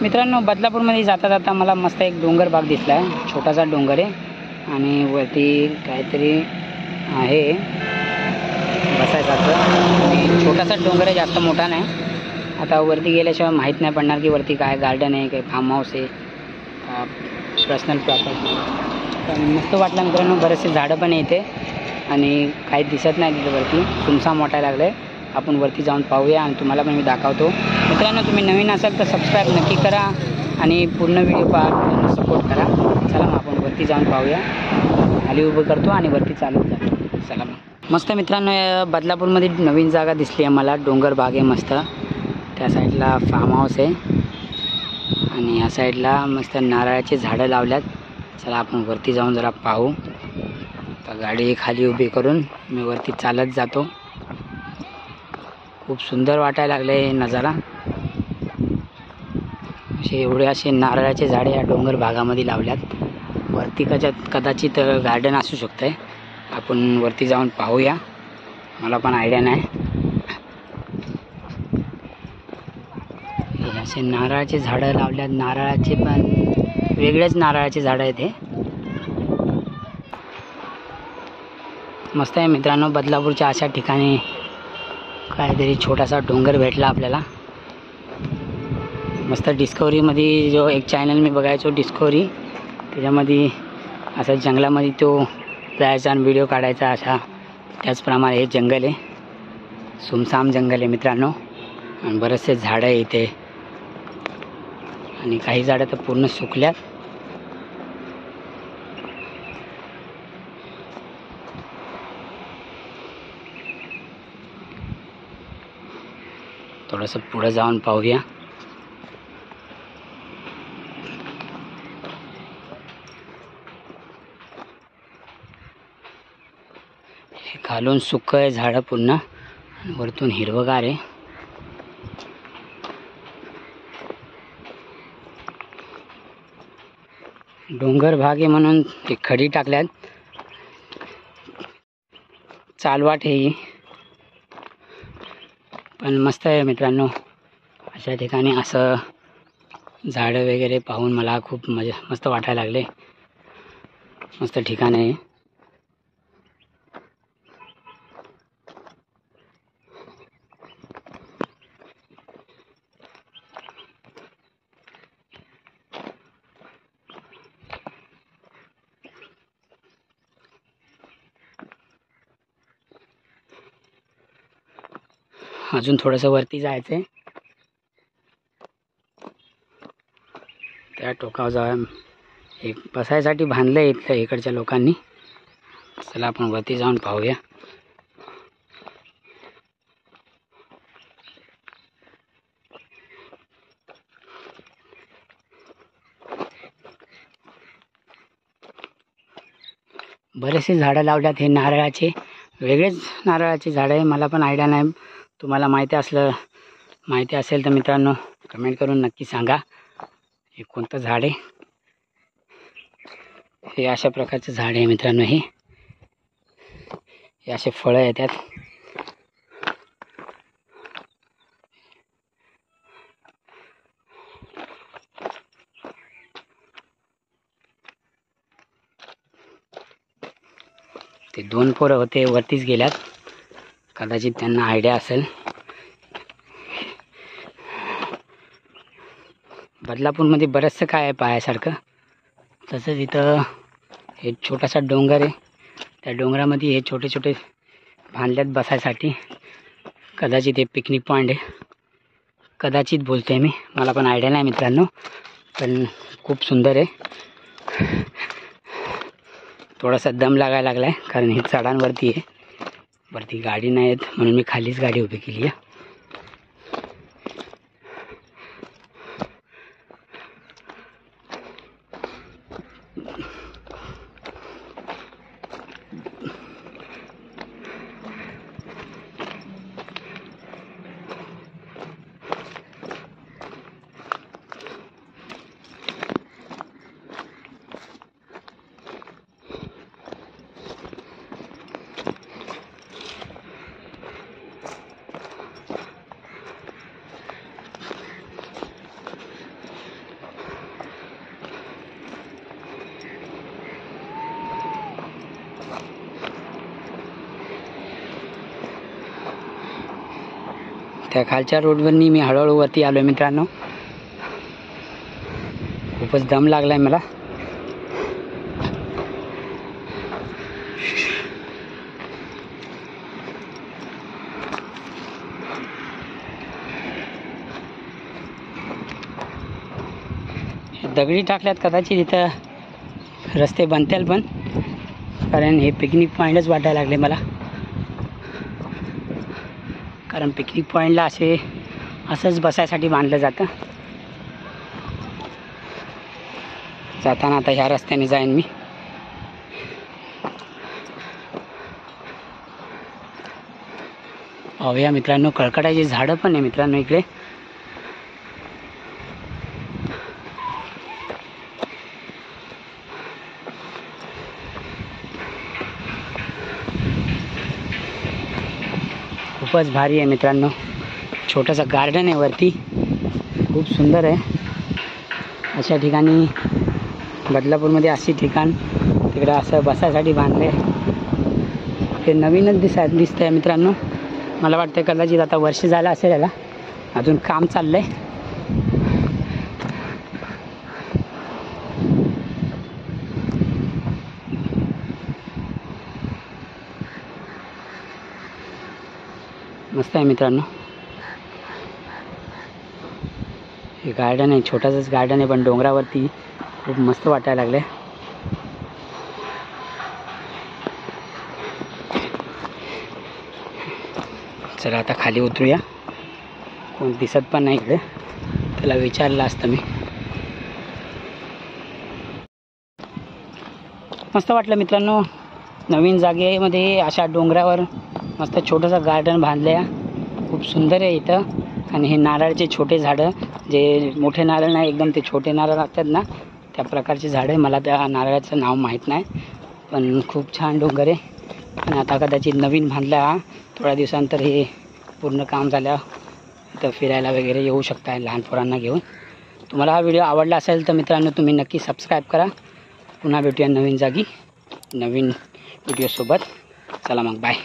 मित्रांनो, बदलापूरमध्ये जाता जाता मला मस्त एक डोंगर भाग दिसला आहे. छोटासा डोंगर आहे आणि वरती काहीतरी आहे बसायसारखं. आणि छोटासा डोंगर आहे, जास्त मोठा नाही. आता वरती गेल्याशिवाय माहीत नाही पडणार की वरती काय गार्डन आहे, काय फार्म हाऊस आहे, पर्सनल प्रॉपर्टी. पण मस्त वाटलं मित्रांनो. बरेचसे झाडं पण येते आणि काही दिसत नाही तिथे वरती. सुमसाम वाटायला लागलं आहे. आपण वरती जाऊन पाहूया आणि तुम्हाला पण मी दाखवतो. मित्रांनो, तुम्ही नवीन असाल तर सबस्क्राईब नक्की करा आणि पूर्ण व्हिडिओ पहा, सपोर्ट करा. चला मग आपण वरती जाऊन पाहूया. खाली उभं करतो आणि वरती चालत जातो. चला मग. मस्त मित्रांनो, बदलापूरमध्ये नवीन जागा दिसली आहे मला. डोंगर भाग आहे मस्त. त्या साईडला फार्म हाऊस आहे आणि या साईडला मस्त नारळाची झाडं लावल्यात. चला आपण वरती जाऊन जरा पाहू. तर गाडी खाली उभी करून मी वरती चालत जातो. खूप सुंदर वाटायला लागले हे नजारा. असे नारळाचे झाडे या डोंगर भागामध्ये लावल्यात. वरती कदाचित गार्डन असू शकतं. आपण वरती जाऊन पाहूया. मला पण आयडिया नाही. हे असे नारळाचे झाडं लावल्यात. नारळाचे पण वेगळेच नारळाचे झाडं आहेत हे. मस्त आहे मित्रांनो. बदलापूरच्या अशा ठिकाणी काहीतरी छोटासा डोंगर भेटला आपल्याला. मस्त डिस्कवरीमध्ये जो एक चॅनल मी बघायचो, डिस्कवरी, त्याच्यामध्ये असं जंगलामध्ये तो जायचा आणि व्हिडिओ काढायचा. अशा त्याचप्रमाणे हे जंगल आहे. सुमसाम जंगल आहे मित्रांनो. आणि बरेचसे झाडं आहे इथे आणि काही झाडं तर पूर्ण सुकल्यात. थोडंसं पुढे जाऊन पाहूया. हे खालून सुकं आहे झाडं पूर्ण आणि वरतून हिरवगार आहे. डोंगर भाग आहे म्हणून ते खडी टाकल्यात. चालवाट हे पण मस्त आहे मित्रांनो. अशा ठिकाणी असं झाडं वगैरे पाहून मला खूप मस्त वाटायला लागले. मस्त ठिकाण आहे. अजून थोडंसं वरती जायचं आहे. त्या टोकावर जाऊन एक बसायसाठी बांधलं आहे इकडच्या लोकांनी. चला आपण वरती जाऊन पाहूया. बरेचसे झाडं लावल्यात. हे नारळाचे वेगळेच नारळाचे झाडं आहे. मला पण आयडिया नाही. तुम्हाला माहिती असेल तर मित्रांनो कमेंट करून नक्की सांगा हे कोणतं झाड आहे. हे अशा प्रकारचं झाड आहे मित्रांनो. हे असे फळं येतात. ते 2 पोरं होते, वरतीच गेल्यात. कदाचित त्यांना आयडिया असेल. बदलापूरमध्ये बरंचसं काय आहे पाहायसारखं. तसंच इथं हे छोटासा डोंगर आहे. त्या डोंगरामध्ये हे छोटे छोटे बांधल्यात बसायसाठी. कदाचित हे पिकनिक पॉईंट आहे. कदाचित बोलतोय मी, मला पण आयडिया नाही मित्रांनो. पण खूप सुंदर आहे. थोडासा दम लागायला लागला आहे कारण ही चढांवरती आहे. वरती गाडी नाही आहेत म्हणून मी खालीच गाडी उभी केली आहे. त्या खालच्या रोडवरनी मी हळूहळू वरती आलो आहे मित्रांनो. खूपच दम लागला आहे मला. दगडी टाकल्यात, कदाचित इथं रस्ते बनतील पण, कारण हे पिकनिक पॉईंटच वाटायला लागले मला. कारण पिकनिक पॉईंटला असंच बसायसाठी बांधलं जातं. जाताना आता ह्या रस्त्याने जाईन मी. पाहूया मित्रांनो, कळकटाची झाडं पण आहे मित्रांनो इकडे. खूपच भारी आहे मित्रांनो. छोटंसं गार्डन आहे वरती, खूप सुंदर आहे. अशा ठिकाणी बदलापूरमध्ये अशी ठिकाण तिकडं असं बसायसाठी बांधले. ते नवीनच दिसतं आहे मित्रांनो. मला वाटतं कदाचित आता वर्ष झालं असेल याला, अजून काम चाललं आहे. मस्त आहे मित्रांनो. हे गार्डन आहे, छोटासाच गार्डन आहे पण डोंगरावरती खूप मस्त वाटायला लागले. चला आता खाली उतरूया. कोण दिसत पण नाही इकडे, त्याला विचारलं असतं मी. मस्त वाटलं मित्रांनो. नवीन जागेमध्ये अशा डोंगरावर मस्त छोटंसं गार्डन बांधलं आहे. खूप सुंदर आहे इथं. आणि हे नारळाचे छोटे झाडं, जे मोठे नारळ नाही, एकदम ते छोटे नारळ असतात ना, त्या प्रकारचे झाडं. मला त्या नारळाचं नाव माहीत नाही, पण खूप छान डोंगर आहे. आणि आता कदाचित नवीन बांधला, थोड्या दिवसानंतर हे पूर्ण काम झाल्यावर इथं फिरायला वगैरे येऊ शकता लहान पोरांना घेऊन. तुम्हाला हा व्हिडिओ आवडला असेल तर मित्रांनो तुम्ही नक्की सबस्क्राईब करा. पुन्हा भेटूया नवीन जागी नवीन व्हिडिओसोबत. चला मग, बाय.